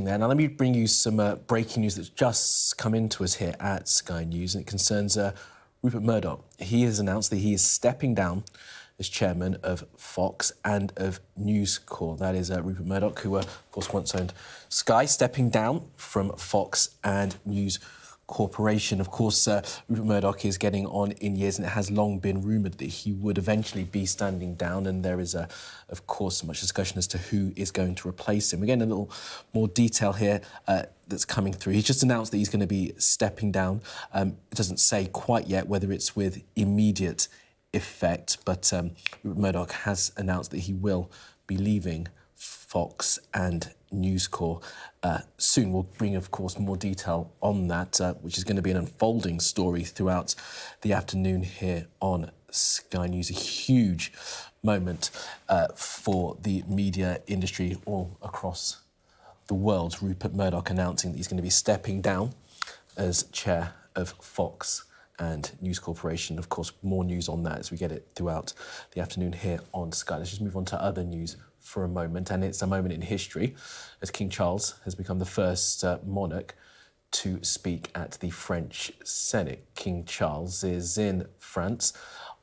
Now, let me bring you some breaking news that's just come into us here at Sky News, and it concerns Rupert Murdoch. He has announced that he is stepping down as chairman of Fox and of News Corp. That is Rupert Murdoch, who, of course, once owned Sky, stepping down from Fox and News Corporation. Of course, Rupert Murdoch is getting on in years, and it has long been rumoured that he would eventually be standing down, and there is, of course, much discussion as to who is going to replace him. We're getting a little more detail here that's coming through. He's just announced that he's going to be stepping down. It doesn't say quite yet whether it's with immediate effect, but Rupert Murdoch has announced that he will be leaving Fox and News Corp soon. We'll bring, of course, more detail on that, which is going to be an unfolding story throughout the afternoon here on Sky News. A huge moment for the media industry all across the world. Rupert Murdoch announcing that he's going to be stepping down as chair of Fox and News Corporation. Of course, more news on that as we get it throughout the afternoon here on Sky. Let's just move on to other news for a moment, and it's a moment in history as King Charles has become the first monarch to speak at the French Senate. King Charles is in France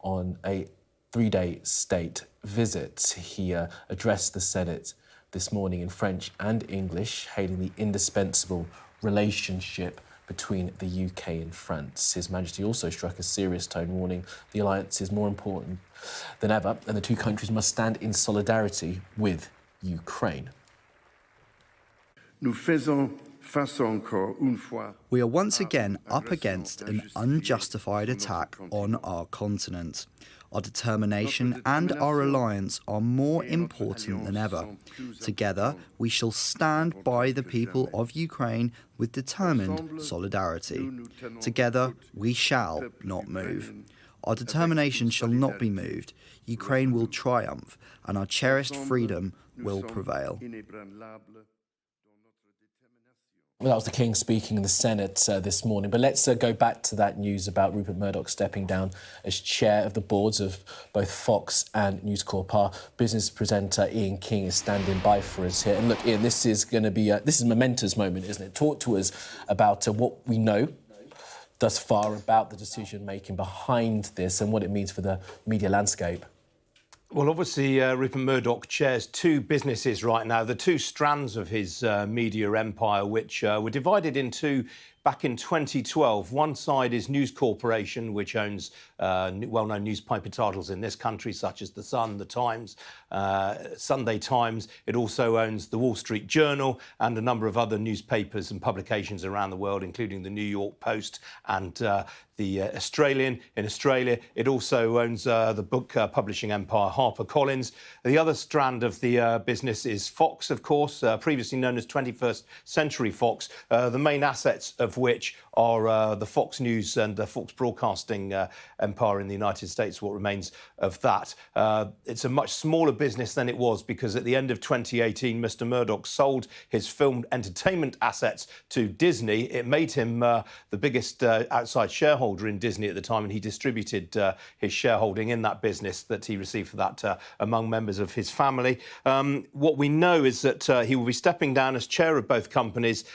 on a 3-day state visit. He addressed the Senate this morning in French and English, hailing the indispensable relationship between the UK and France. His Majesty also struck a serious tone, warning the alliance is more important than ever, and the two countries must stand in solidarity with Ukraine. We are once again up against an unjustified attack on our continent. Our determination and our alliance are more important than ever. Together, we shall stand by the people of Ukraine with determined solidarity. Together, we shall not move. Our determination shall not be moved. Ukraine will triumph, and our cherished freedom will prevail. Well, that was the King speaking in the Senate this morning. But let's go back to that news about Rupert Murdoch stepping down as chair of the boards of both Fox and News Corp. Our business presenter Ian King is standing by for us here. And look, Ian, this is going to be a momentous moment, isn't it? Talk to us about what we know thus far about the decision-making behind this and what it means for the media landscape. Well, obviously, Rupert Murdoch chairs two businesses right now, the two strands of his media empire, which were divided into back in 2012. One side is News Corporation, which owns well-known newspaper titles in this country, such as The Sun, The Times, Sunday Times. It also owns The Wall Street Journal and a number of other newspapers and publications around the world, including the New York Post and the Australian. In Australia, it also owns the book publishing empire HarperCollins. The other strand of the business is Fox, of course, previously known as 21st Century Fox, the main assets of which are the Fox News and the Fox Broadcasting empire in the United States, what remains of that. It's a much smaller business than it was because at the end of 2018, Mr. Murdoch sold his film entertainment assets to Disney. It made him the biggest outside shareholder in Disney at the time, and he distributed his shareholding in that business that he received for that among members of his family. What we know is that he will be stepping down as chair of both companies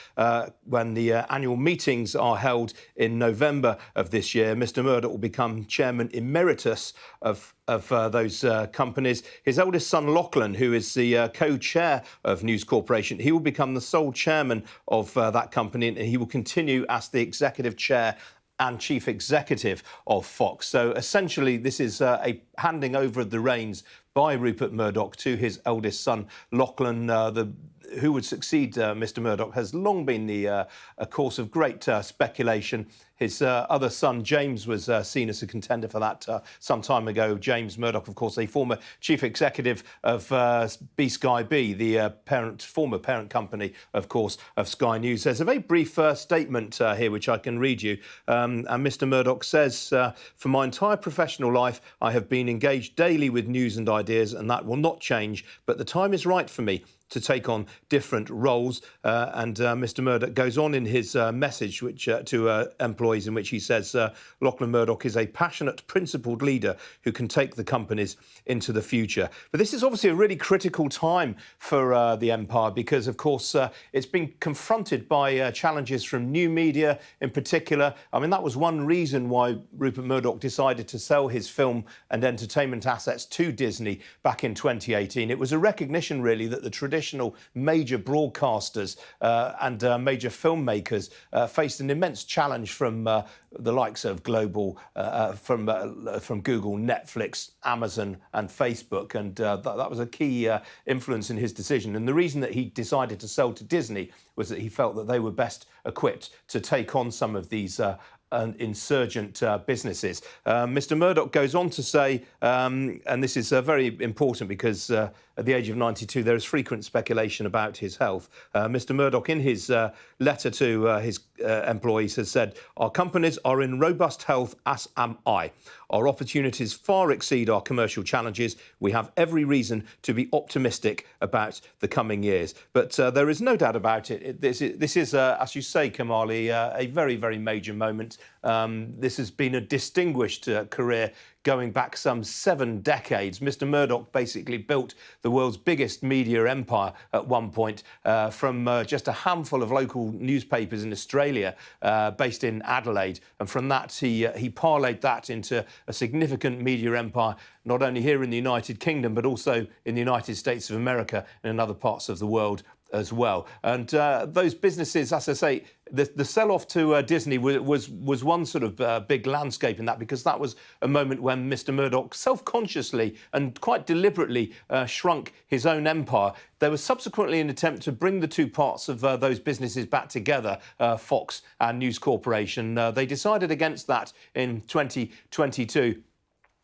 when the annual meetings are held in November of this year. Mr. Murdoch will become chairman emeritus of those companies. His eldest son, Lachlan, who is the co-chair of News Corporation, he will become the sole chairman of that company, and he will continue as the executive chair and chief executive of Fox. So essentially, this is a handing over of the reins by Rupert Murdoch to his eldest son, Lachlan. Who would succeed Mr. Murdoch has long been a course of great speculation. His other son, James, was seen as a contender for that some time ago. James Murdoch, of course, a former chief executive of Sky B, the former parent company, of course, of Sky News. There's a very brief statement here, which I can read you. And Mr. Murdoch says, for my entire professional life, I have been engaged daily with news and ideas, and that will not change. But the time is right for me to take on different roles. And Mr. Murdoch goes on in his message to employees, in which he says Lachlan Murdoch is a passionate, principled leader who can take the companies into the future. But this is obviously a really critical time for the empire because, of course, it's been confronted by challenges from new media in particular. I mean, that was one reason why Rupert Murdoch decided to sell his film and entertainment assets to Disney back in 2018. It was a recognition, really, that the traditional major broadcasters and major filmmakers faced an immense challenge from the likes of global, from Google, Netflix, Amazon and Facebook. And that was a key influence in his decision. And the reason that he decided to sell to Disney was that he felt that they were best equipped to take on some of these insurgent businesses. Mr. Murdoch goes on to say, and this is very important because at the age of 92, there is frequent speculation about his health. Mr. Murdoch, in his letter to his employees, has said, "Our companies are in robust health, as am I. Our opportunities far exceed our commercial challenges. We have every reason to be optimistic about the coming years." But there is no doubt about it. This is, as you say, Kamali, a very, very major moment. This has been a distinguished career going back some 7 decades. Mr. Murdoch basically built the world's biggest media empire at one point from just a handful of local newspapers in Australia based in Adelaide. And from that, he parlayed that into a significant media empire, not only here in the United Kingdom, but also in the United States of America and in other parts of the world as well. And those businesses, as I say, the sell-off to Disney was one sort of big landscape in that, because that was a moment when Mr. Murdoch self-consciously and quite deliberately shrunk his own empire. There was subsequently an attempt to bring the two parts of those businesses back together, Fox and News Corporation. They decided against that in 2022.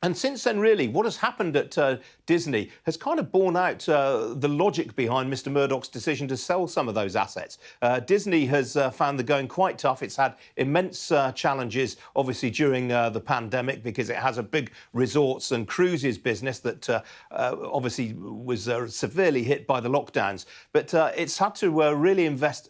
And since then, really, what has happened at Disney has kind of borne out the logic behind Mr. Murdoch's decision to sell some of those assets. Disney has found the going quite tough. It's had immense challenges, obviously, during the pandemic, because it has a big resorts and cruises business that obviously was severely hit by the lockdowns. But it's had to really invest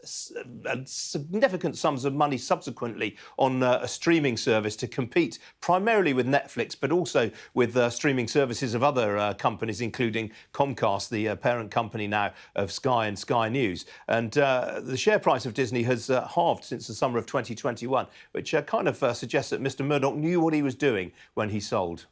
significant sums of money subsequently on a streaming service to compete primarily with Netflix, but also with streaming services of other companies, including Comcast, the parent company now of Sky and Sky News. And the share price of Disney has halved since the summer of 2021, which kind of suggests that Mr. Murdoch knew what he was doing when he sold.